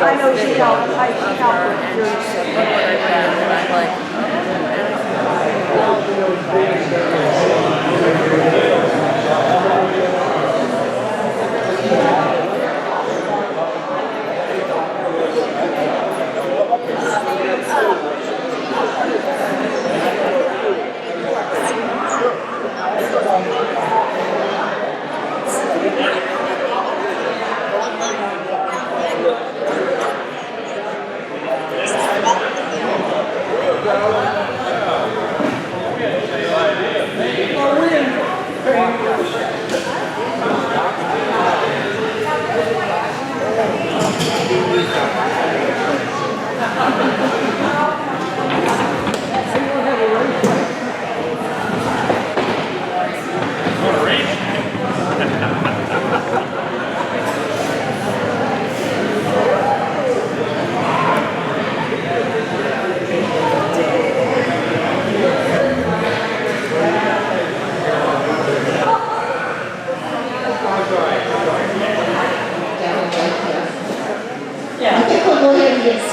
I know she helped with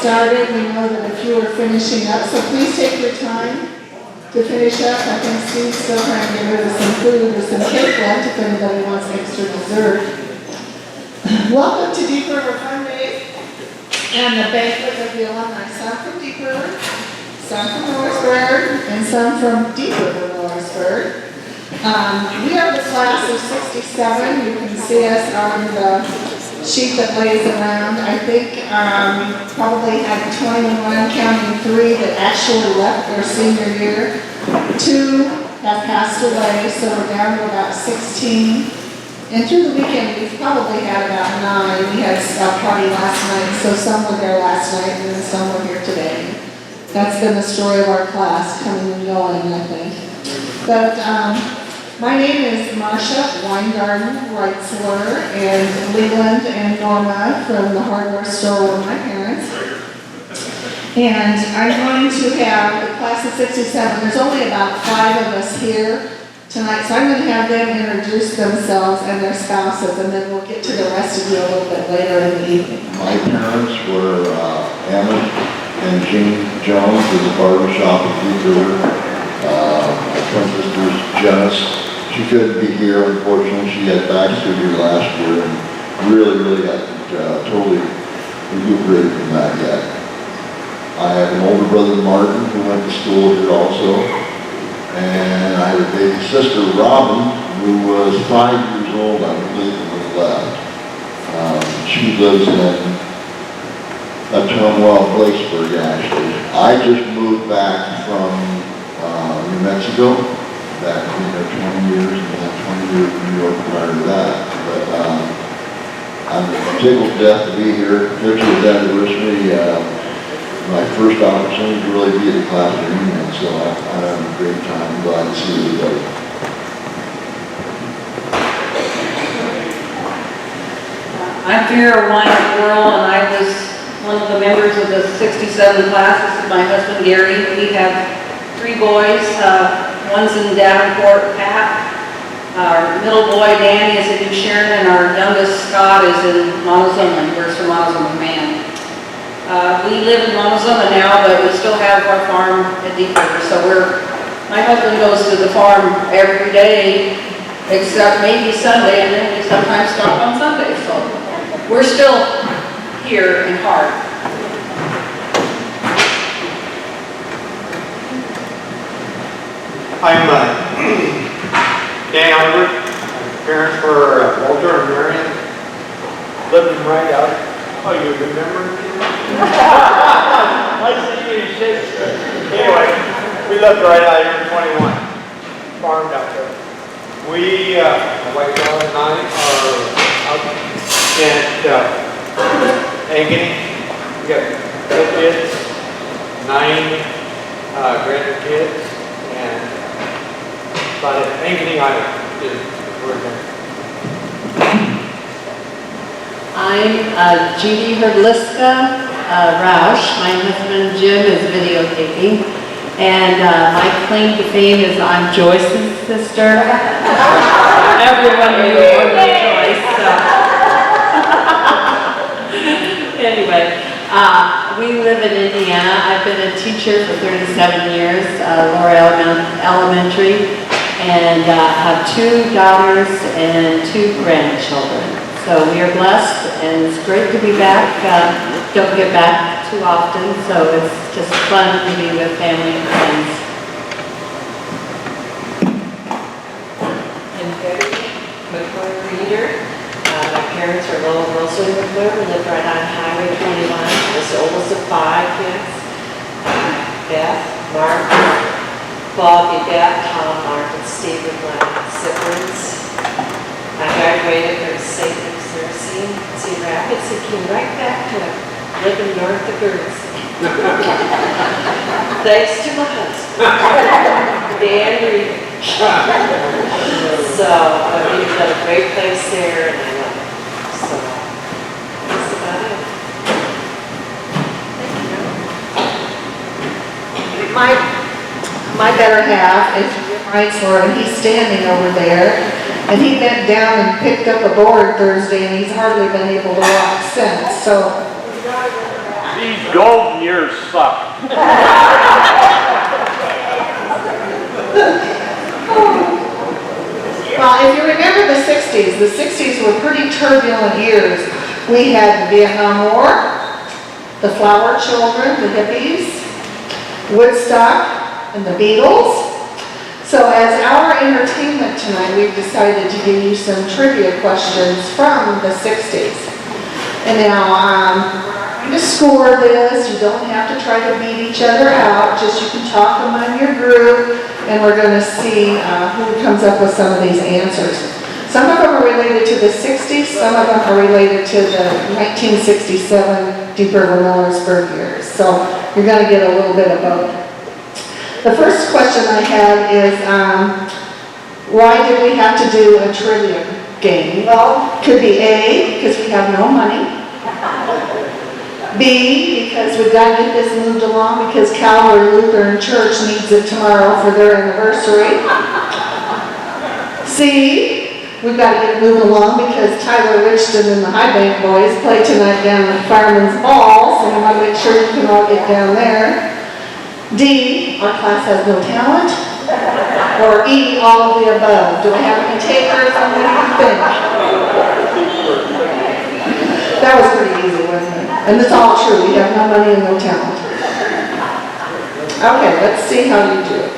started. We know that a few are finishing up, so please take your time to finish up. I think Steve's still trying to get rid of some food or some cake left if anybody wants extra dessert. Welcome to Deep River Fun Day and the banquet of the alumni. Some from Deep River, some from Lawrenceburg, and some from Deep River Lawrenceburg. We are the class of 67. You can see us on the sheet that lays around. I think probably had 21, counting 3 that actually left their senior year. 2 have passed away, so we're down to about 16. And through the weekend, we've probably had about 9. We had a party last night, so some were there last night and then some were here today. That's been the story of our class, coming and going, I think. But my name is Marcia Weingarten Reitzler, and Leland and Norma from the hardware store were my parents. And I'm going to have the class of 67. There's only about 5 of us here tonight, so I'm going to have them introduce themselves and their spouses, and then we'll get to the rest of you a little bit later in the evening. My parents were Emmett and Jean Jones at the barber shop at Deep River. My twin sister's Janice. She couldn't be here, unfortunately. She had back surgery last year and really hasn't totally recuperated from that yet. I have an older brother, Martin, who went to school here also. And I have a baby sister, Robin, who was 5 years old, I believe, when we left. She lives in Tumwell, Blakeburg, actually. I just moved back from New Mexico. Back been there 20 years, and then 20 years in New York prior to that. But I'm tickled to death to be here, especially with that anniversary. My first opportunity to really be at the class reunion, so I'm having a great time. I'm glad to see everybody. I'm Vera Weiner, and I was one of the members of the 67 class. This is my husband, Gary. We have 3 boys. One's in Davenport, Pat. Our middle boy, Danny, is in New Sharon, and our youngest, Scott, is in Montezuma. He works for Montezuma Man. We live in Montezuma now, but we still have our farm at Deep River. So my husband goes to the farm every day, except maybe Sunday, and then we sometimes stop on Sunday. So we're still here in heart. I'm Dan Albert. My parents were Walter and Marion Lived him right out. Oh, you remember? I see you shake. Anyway, we lived right out here in 21. Farmed out there. We, my wife Dawn and I are out at Ankeny. We got 4 kids, 9 grandkids, and about it. Ankeny Island is where we're there. I'm Judy Herdliska Roush. My husband Jim is videotaping. And my claim to fame is I'm Joyce's sister. Everyone knew more than Joyce. So. Anyway, we live in Indiana. I've been a teacher for 37 years, Lower Elementary, and have 2 daughters and 2 grandchildren. So we are blessed, and it's great to be back. Don't get back too often, so it's just fun to be with family and friends. I'm Betty McClure Reader. My parents are Lola and Rosalie McClure. We live right on Highway 21. It's the oldest of 5 kids. Beth, Mark, Bobby, Beth, Tom, Mark, and Steve with my siblings. I graduated from St. Luke's Nursing, Cedar Rapids, and came right back to living north of Guernsey. Thanks to my husband, Dan Reed. So, we've got a great place there, and I love it. So, that's about it. My better half is Mike's Lord, and he's standing over there. And he bent down and picked up a board Thursday, and he's hardly been able to walk since. So These golden years suck. well, if you remember the 60s were pretty turbulent years. We had the Vietnam War, the Flower Children, the hippies, Woodstock, and the Beatles. So as our entertainment tonight, we've decided to give you some trivia questions from the 60s. And now, we're going to score this. You don't have to try to beat each other out. Just you can talk among your group, and we're going to see who comes up with some of these answers. Some of them are related to the 60s. Some of them are related to the 1967 Deep River Millersburg years. So you're going to get a little bit of both. The first question I have is, why did we have to do a trivia game? Well, could be A, because we have no money. B, because we've got to get this moved along because Calvary Lutheran Church needs it tomorrow for their anniversary. C, we've got to get it moved along because Tyler Richton and the High Bank boys play tonight down at Fireman's Ball, so we want to make sure you can all get down there. D, our class has no talent. Or E, all of the above. Do I have any takers on what do you think? That was pretty easy, wasn't it? And it's all true. We have no money and no talent. Okay, let's see how you do.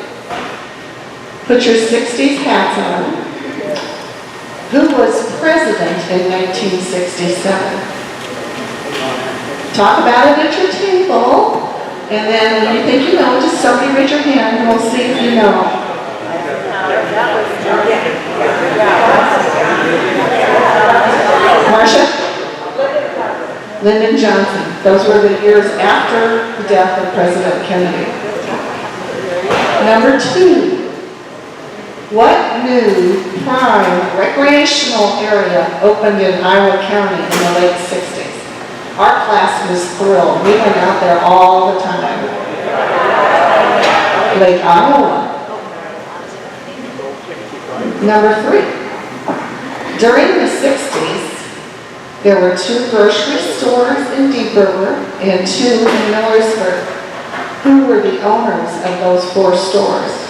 Put your 60s hats on. Who was president in 1967? Talk about it at your table. And then when you think you know, just somebody raise your hand and we'll see if you know. Marcia? Lyndon Johnson. Those were the years after the death of President Kennedy. Number 2. What new prime recreational area opened in Iowa County in the late 60s? Our class was thrilled. We went out there all the time. Lake Iowa. Number 3. During the 60s, there were 2 grocery stores in Deep River and 2 in Millersburg. Who were the owners of those 4 stores?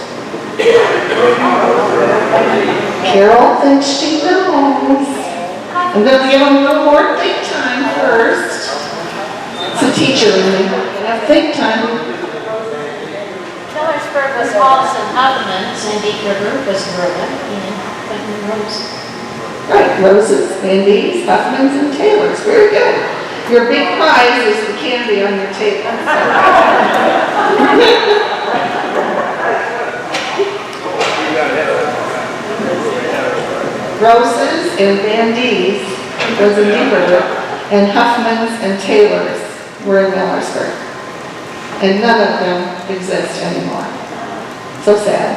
Carol thinks she knows. I'm going to give them a little more think time first. It's a teacher in me. Have think time. Millersburg was Halls and Hubman's, and Deep River was Merlin and Clinton Rose. Right, Roses, Andes, Huffmans, and Taylors. Very good. Your big prize is the candy on your table. Roses and Van D's was in Beaverville, and Huffmans and Taylors were in Millersburg. And none of them exist anymore. So sad.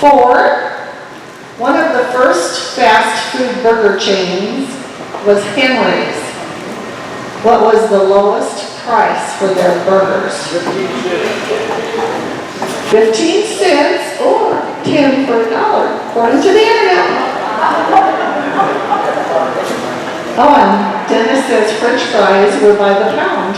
4, one of the first fast food burger chains was Henry's. What was the lowest price for their burgers? 15 cents or 10 for $1, according to the internet. Oh, and Dennis says French fries were by the pound.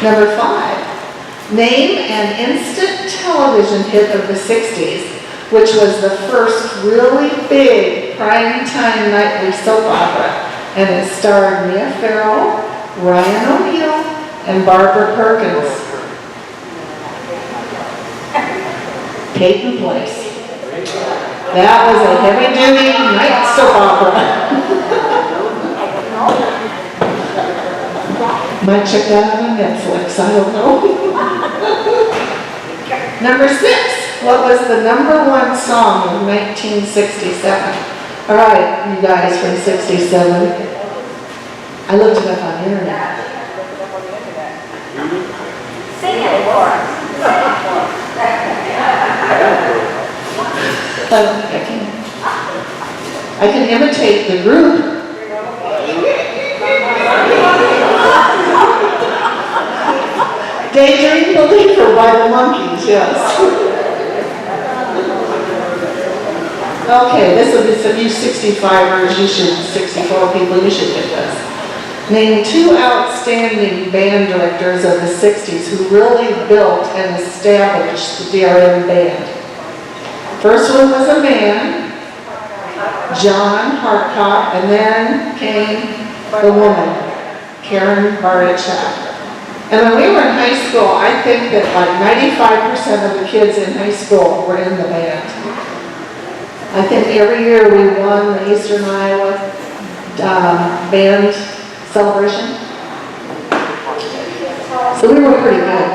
Number 5, name an instant television hit of the 60s, which was the first really big primetime nightly soap opera, and it starred Mia Farrow, Ryan O'Neal, and Barbara Perkins. Peyton Place. That was a heavy-duty night soap opera. Might check that out on Netflix, I don't know. Number 6, what was the #1 song of 1967? All right, you guys from 67. I looked it up on the internet. Sing it for us. I can imitate the group. Daydream Believer by the Monkees, yes. Okay, this will be some you 65ers, you should, 64 people, you should get this. Name 2 outstanding band directors of the 60s who really built and established the DRM band. First one was a man, John Hartcock, and then came the woman, Karen Barachak. And when we were in high school, I think that like 95% of the kids in high school were in the band. I think every year we won the Eastern Iowa band celebration. So we were pretty good.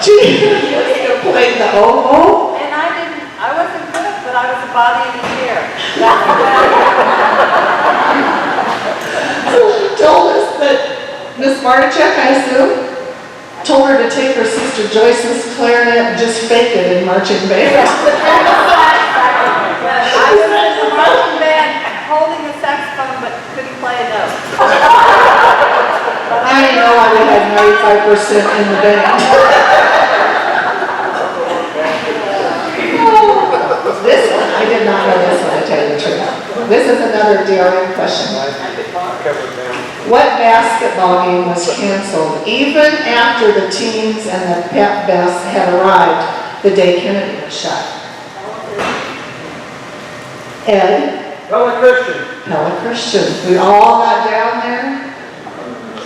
Gee, you played the oboe? And I wasn't good, but I was a body in a chair. So she told us that Miss Barachek, I assume, told her to take her sister Joyce's clarinet and just fake it in marching band. I was in the marching band holding the saxophone, but couldn't play a note. I know I would have 95% in the band. This one, I did not know this one, to tell you the truth. This is another DRM question. What basketball game was canceled even after the teams and the pep best had arrived the day Kennedy was shot? Ed? Pella Christian. Pella Christian. We all got down there,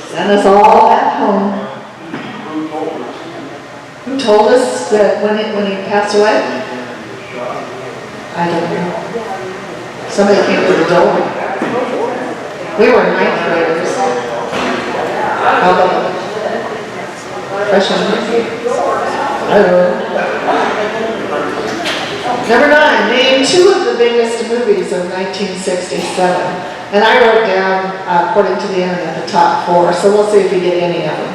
sent us all back home. Who told us that when he passed away? I don't know. Somebody came to the door. We were 9th graders. How about freshmen? Hello. Number 9, name 2 of the biggest movies of 1967. And I wrote down, according to the internet, the top 4, so we'll see if you get any of them.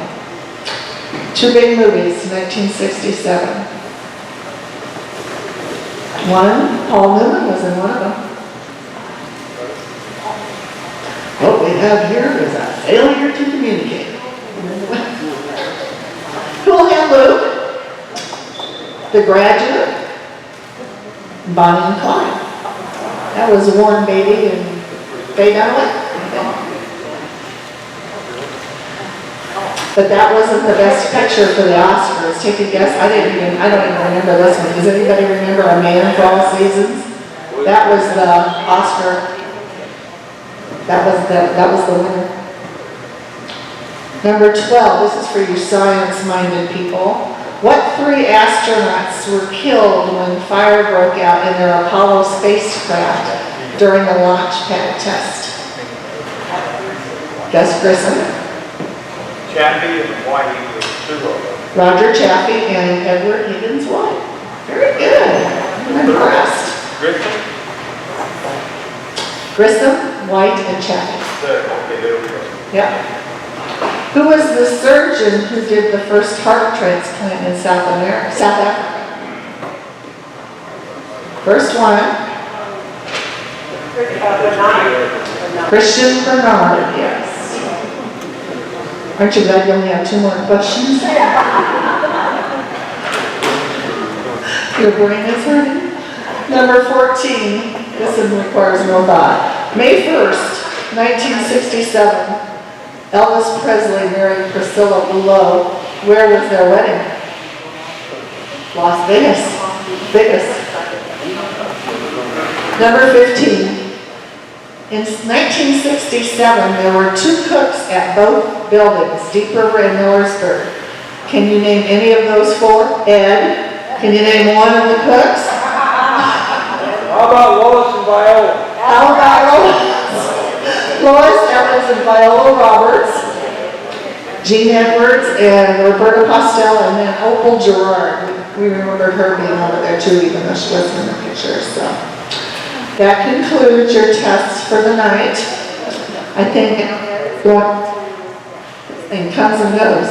2 big movies, 1967. One, Paul Newman was in one of them. What we have here is a failure to communicate. Cool Hand Luke, The Graduate, Bonnie and Clyde. That was Warren Beatty and Faye Dunaway. But that wasn't the best picture for the Oscars. Take a guess. I don't even remember this one. Does anybody remember A Man for All Seasons? That was the Oscar. That was the winner. Number 12, this is for you science-minded people. What 3 astronauts were killed when fire broke out in their Apollo spacecraft during the launch pad test? Gus Grissom, Chappie and Whitey was 2 of them. Roger Chaffee, and Edward Higgins White. Very good. I'm impressed. Grissom? Grissom, White, and Chaffee. Okay, there we go. Yeah. Who was the surgeon who did the first heart transplant in South Africa? First one. Christian Bernard, yes. Aren't you glad you only have 2 more questions? Your brain is hurting. Number 14, this one requires no thought. May 1st, 1967. Elvis Presley married Priscilla Below. Where was their wedding? Las Vegas. Vegas. Number 15. In 1967, there were 2 cooks at both buildings, Deep River and Millersburg. Can you name any of those 4? Ed, can you name one of the cooks? How about Lois and Viola? How about Lois? Lois Evans and Viola Roberts, Jean Edwards and Roberta Postel, and then Opal Gerard. We remembered her being over there too, even though she wasn't in the picture. So that concludes your tests for the night. I think and comes and goes.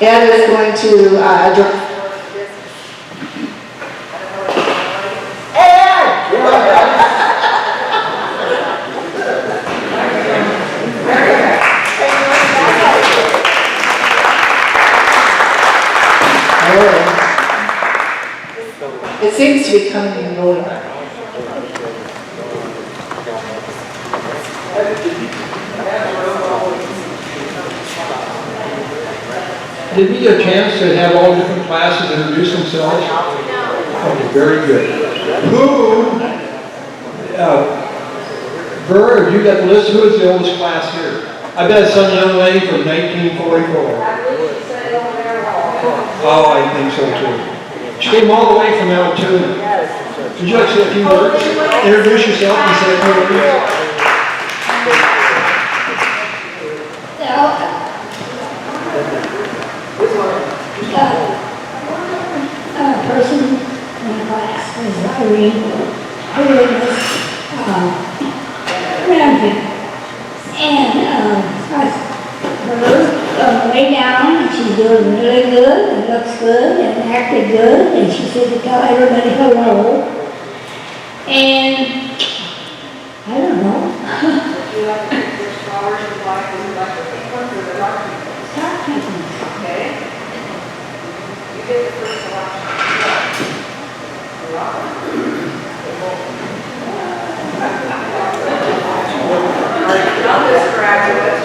Ed is going to address. It seems to be coming and going. Did we get a chance to have all different classes introduce themselves? Okay, very good. Who, Burr, have you got the list? Who is the oldest class here? I bet it's some young lady from 1944. Oh, I think so too. She came all the way from Altoona. Would you like to say a few words? Introduce yourself and say a few words. Person in the class is Irene, who is rampant. And her way down, and she's doing really good, and looks good, and acted good, and she said to tell everybody hello. And I don't know. Would you like to pick which flowers you like? Would you like to pick one or the rock? Stop thinking. Okay. You get the first selection. The rock. Our youngest graduate.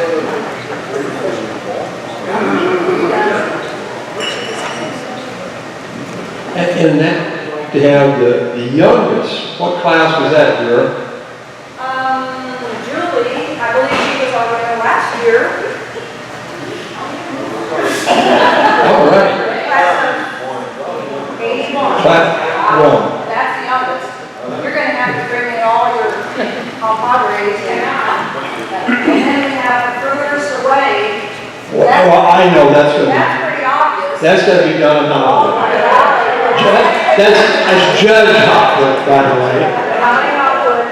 And that, to have the youngest, what class was that, Vera? Julie, I believe she was already last year. All right. Class of 81. Class 1. That's the youngest. You're gonna have to bring in all your compadres and then we have furthest away. Well, I know that's going to be. That's pretty obvious. That's going to be done in Oh my God. That's Judge Hopwood, by the way. Connie Hopwood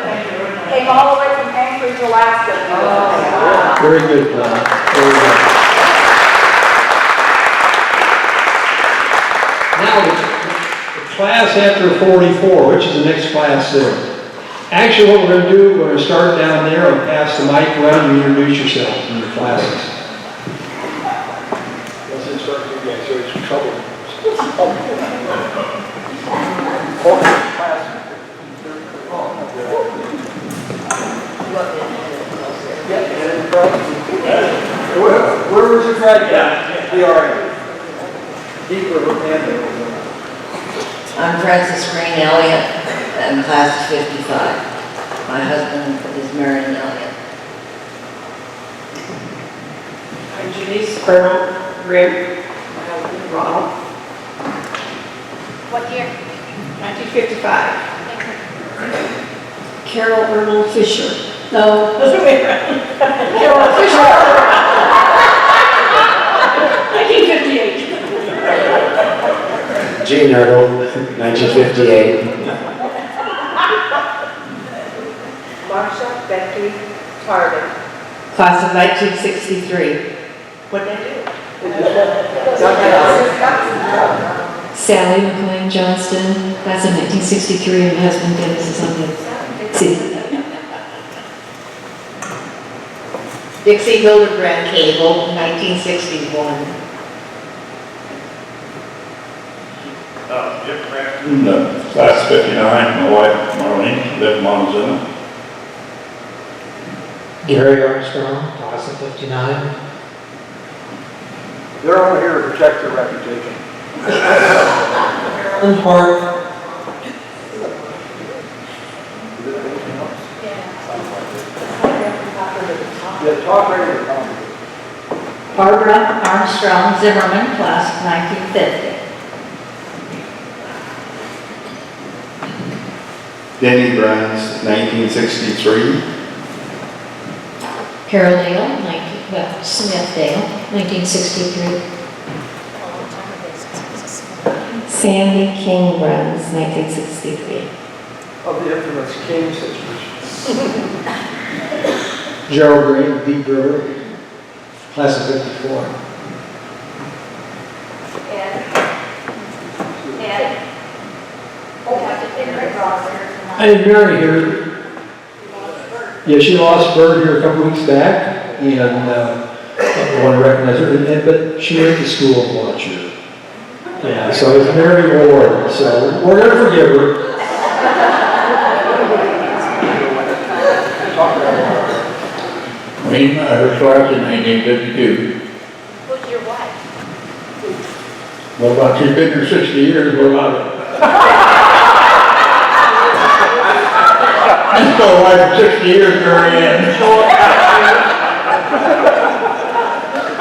came all the way from Anchorage, Alaska. Very good, Don. Very good. Now, the class after 44, which is the next class there. Actually, what we're going to do, we're going to start down there and pass the mic around and introduce yourselves in your classes. Let's start again, so it's trouble. Where was your graduate? We are Deep River and I'm Frances Green Elliott, and class is 55. My husband is Marion Elliott. I'm Julie Sperl Grimm, my husband Ronald, What year? 1955. Carol Earl Fisher. No, That's the way around. Carol Fisher. 1958. Gene Erdl, 1958. Marsha Becky Harding. Class of 1963. What'd I do? Sally McLean Johnston, class of 1963, and my husband Dennis is on the seat. Dixie Hildebrand Cable, 1961. Jim Crampton, class 59, my wife Marlene, lived in Montezuma. Gary Armstrong, class of 59. They're over here to protect their reputation. Carolyn Hart. Yeah, talk radio or comedy. Barbara Armstrong Zimmerman, class of 1950. Denny Bruns, 1963. Carol Dale, Smith Dale, 1963. Sandy King Bruns, 1963. Of the infamous King situation. Gerald Green, Deep River, class of 54. I didn't marry her. Yeah, she lost Bird here a couple weeks back, and I want to recognize her, but she went to school of Watcher. Yeah, so it's Mary Ward, so we're going to forgive her. Wayne, her class in 1952. Who's your wife? What about, she's been here 60 years, what about it? Let's go like 60 years, Mary Ann.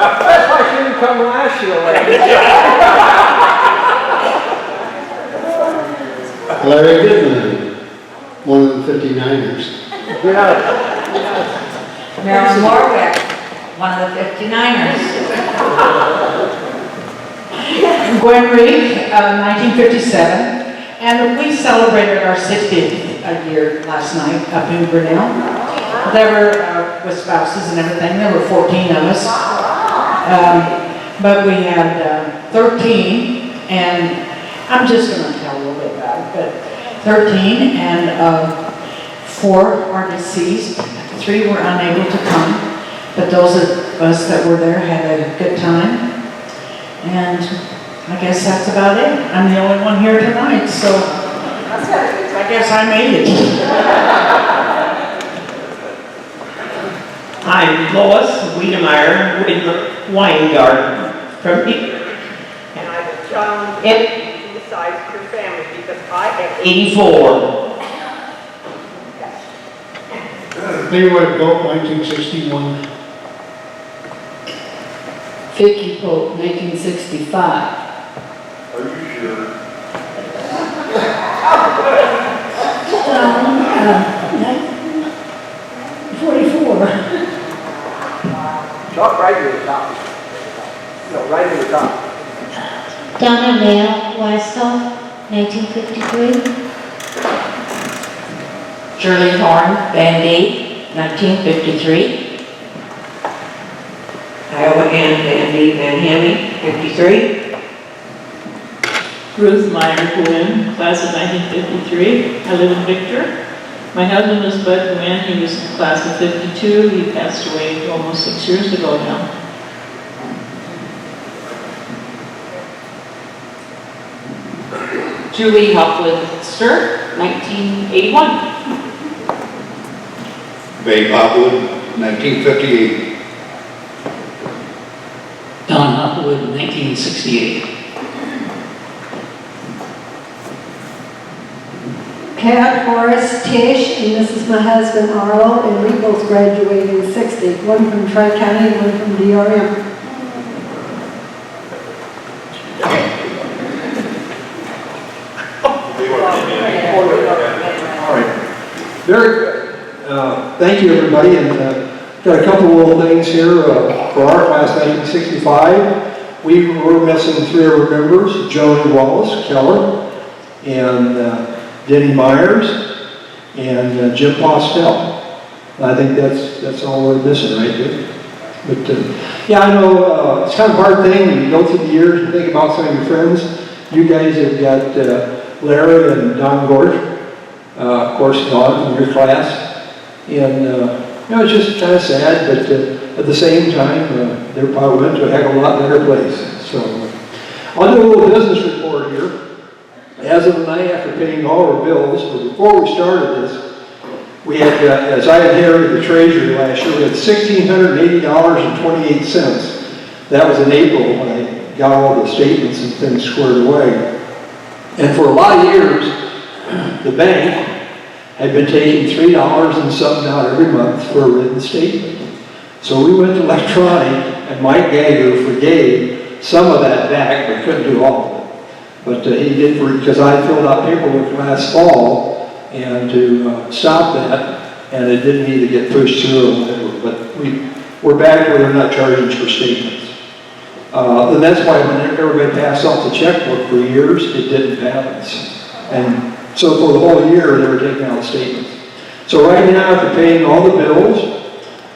That's why she didn't come last year, Larry Goodman, one of the 59ers. Yeah. Marilyn Warwick, one of the 59ers. Gwen Reed, 1957, and we celebrated our 60th year last night up in Grinnell. There were, with spouses and everything, there were 14 of us. But we had 13, and I'm just going to tell a little bit about it, but 13, and 4 are deceased. 3 were unable to come, but those of us that were there had a good time. And I guess that's about it. I'm the only one here tonight, so I guess I made it. I'm Lois Wiedemeyer Weingarten from Beaker. And I will challenge it to the size of your family because I am 84. Leroy Pope, 1961. Vicky Pope, 1965. Are you sure? John, 44. Talk right to the top. No, right to the top. Donna Nail Westhoff, 1953. Shirley Horn, Bandy, 1953. Iowa Ann Bandy Van Hammy, 53. Ruth Meyer Gwynn, class of 1953. I live in Victor. My husband was Bud Gwynn. He was in the class of 52. He passed away almost 6 years ago now. Julie Hopwood-Stir, 1981. Bay Hopwood, 1958. Don Hopwood, 1968. Cat, Horace, Tish, and this is my husband Arlo, and we both graduated in '60. One from Tri-County, one from DRM. Very good. Thank you, everybody, and got a couple little things here for our class 1965. We were missing 3 of our members, Joan Wallace Keller, and Denny Myers, and Jim Postel. I think that's all we're missing right there. But yeah, I know it's kind of a hard thing when you go through the years and think about some of your friends. You guys have got Larry and Don Gorge, of course, Don from your class. And, it's just kind of sad, but at the same time, they probably went to a heck of a lot better place. So, I'll do a little business report here. As of the night after paying all our bills, but before we started this, we had, as I inherited the treasury last year, we had $1,680.28. That was in April when I got all the statements and things squared away. And for a lot of years, the bank had been taking $3 and something out every month for a written statement. So we went to electronic, and Mike Gagger forgave some of that back, but couldn't do all of it. But he did, because I filled out paperwork last fall, and to stop that, and it didn't need to get pushed through or whatever. But we're back where they're not charging for statements. And that's why when everybody passed off the checkbook for years, it didn't balance. And so for the whole year, they were taking out statements. So right now, after paying all the bills,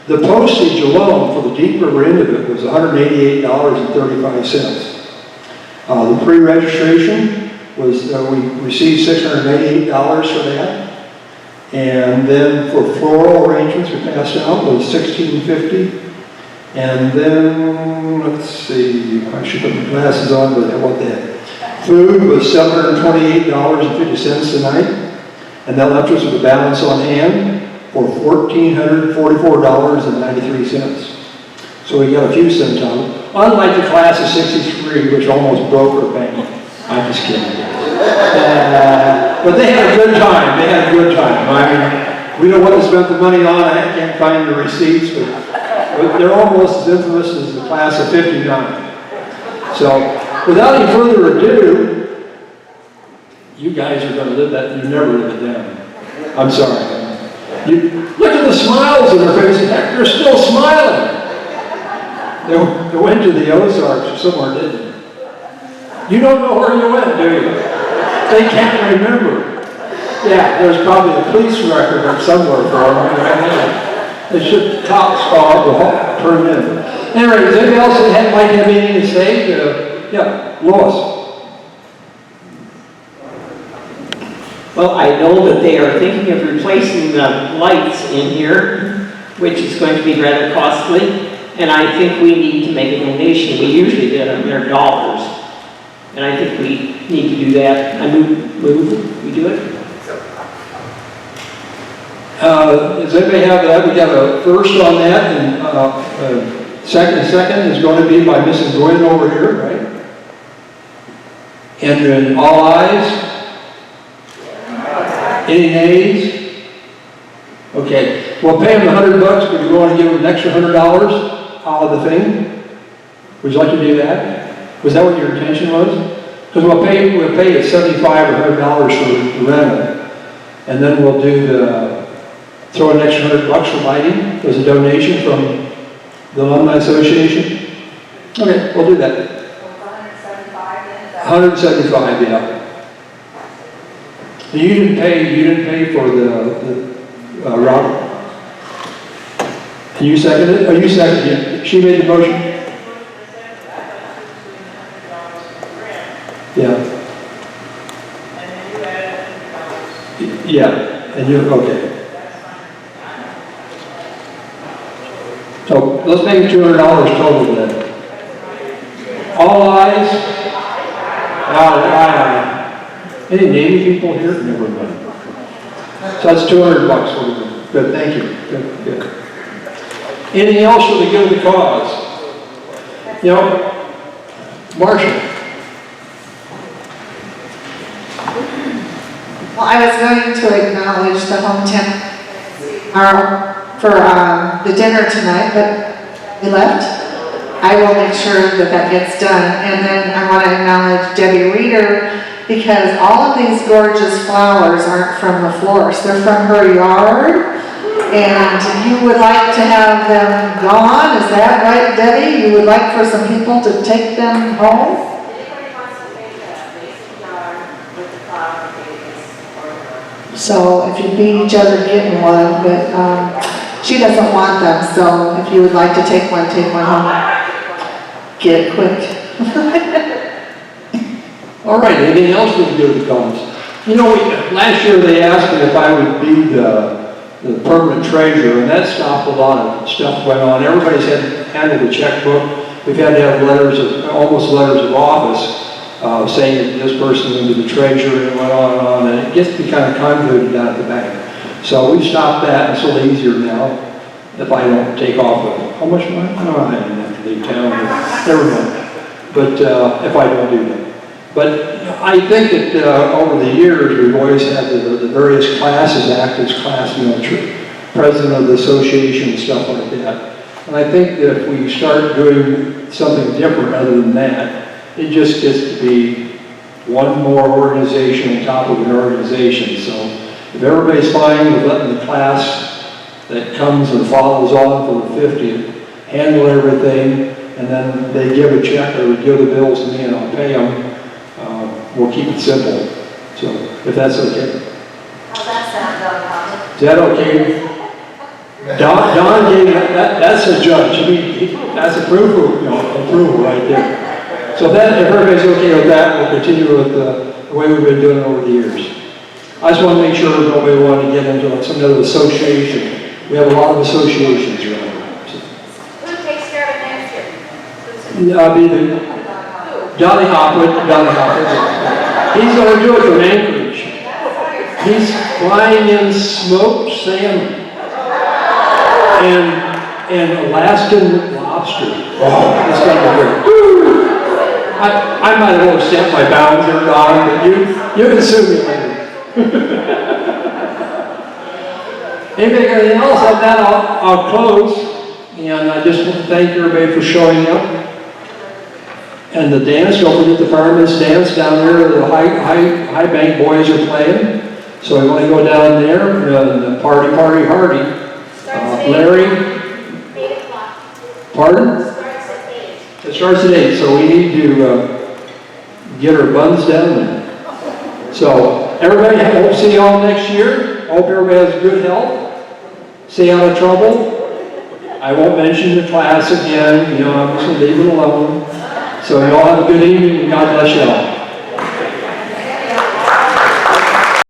the postage alone for the Deep River end of it was $188.35. The pre-registration was, we received $688 for that. And then for floral arrangements we passed out was $16.50. And then, let's see, I should put my glasses on, but I want that. Food was $728.50 tonight, and that left us with a balance on hand for $1,444.93. So we got a few cents out of it. Unlike the class of '63, which almost broke our bank. I'm just kidding. But they had a good time. They had a good time. I mean, we don't want to spend the money on. I can't find the receipts, but they're almost as infamous as the class of '59. So, without any further ado, you guys are going to live that. You never live it down. I'm sorry. Look at the smiles on their faces. Heck, they're still smiling. They went to the Ozarks or somewhere, didn't they? You don't know where you went, do you? They can't remember. Yeah, there's probably a police record or somewhere for them. They should top spot the whole turn in. Anyway, does anybody else might have anything to say? Yeah, Lois. Well, I know that they are thinking of replacing the lights in here, which is going to be rather costly. And I think we need to make a donation. We usually get them, they're dollars. And I think we need to do that. I move, we do it. Does anybody have that? We got a first on that, and second is going to be by Mrs. Gwynn over here, right? And then all ayes? Any nays? Okay, we'll pay them $100, but we want to give them an extra $100 out of the thing. Would you like to do that? Was that what your intention was? Because we'll pay $75 or $100 for the rental, and then we'll throw an extra $100 for lighting as a donation from the Alumni Association. Okay, we'll do that. 175, yeah. And you didn't pay for the route. And you seconded it? Oh, you seconded it. She made the motion? Yeah. Yeah, and you, okay. So let's make it $200 total then. All ayes? Aye. Any Navy people here? Never mind. So that's $200. Good, thank you. Good. Anything else for the good of the cause? Marcia. Well, I was going to acknowledge the hometown for the dinner tonight, but we left. I will make sure that gets done. And then I want to acknowledge Debbie Reeder because all of these gorgeous flowers aren't from the florist, they're from her yard. And you would like to have them gone, is that right, Debbie? You would like for some people to take them home? Anybody wants to make a mason jar with the flower babies or So if you beat each other getting one, but she doesn't want them, so if you would like to take one home. Get it quick. All right, anything else we can do with the cones? You know, last year they asked me if I would be the permanent treasurer, and that stopped a lot of stuff going on. Everybody's handed a checkbook. We've had to have almost letters of office, saying that this person will be the treasurer, and went on, and it gets to be kind of convoluted down at the bank. So we've stopped that, and it's a little easier now if I don't take off with how much money? I don't know, I didn't have to leave town, but never mind. But if I don't do that. But I think that over the years, we've always had the various classes act as class, president of the association and stuff like that. And I think that if we start doing something different other than that, it just gets to be one more organization on top of an organization. So if everybody's fine with letting the class that comes and follows on for the 50th handle everything, and then they give a check or give the bills to me and I'll pay them, we'll keep it simple. So if that's okay. How's that sound, Don? Is that okay? Don gave that's a judge. That's approval right there. So if everybody's okay with that, we'll continue with the way we've been doing it over the years. I just want to make sure nobody wanted to get into some other association. We have a lot of associations around here. Who takes care of it next year? I'll be the Donnie Hopwood. He's going to do it from Anchorage. He's flying in smoked salmon and Alaskan lobster. Oh, it's going to be great. I might have overstepped my bounds there, Don, but you can sue me later. Anything else on that, I'll close. And I just want to thank everybody for showing up. And the dance, don't forget the fireman's dance down there, the high bank boys are playing. So we want to go down there and party. Larry? 8 o'clock. Pardon? Starts at 8. It starts at 8, so we need to get our buns down there. So everybody, hope to see you all next year. Hope everybody has good health. Stay out of trouble. I won't mention the class again. I'm just going to leave it alone. So you all have a good evening and God bless you all.